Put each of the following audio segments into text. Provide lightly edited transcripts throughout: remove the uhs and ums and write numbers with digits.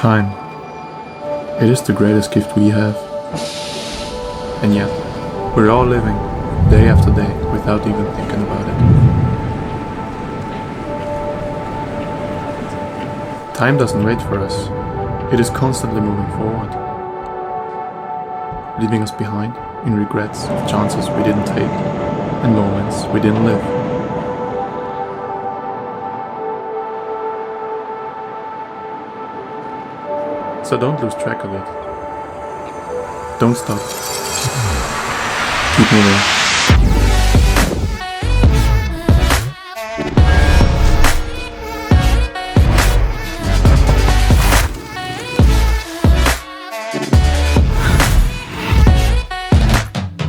Time. It is the greatest gift we have. And yet, we're all living, day after day, without even thinking about it. Time doesn't wait for us. It is constantly moving forward, leaving us behind in regrets of chances we didn't take and moments we didn't live. So don't lose track of it. Don't stop. Keep moving.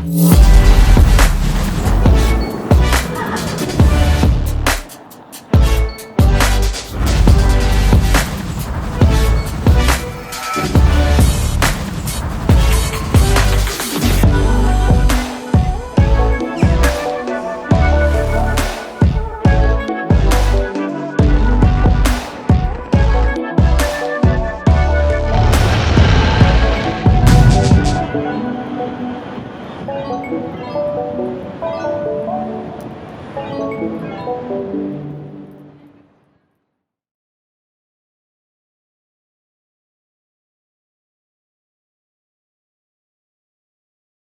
Yeah.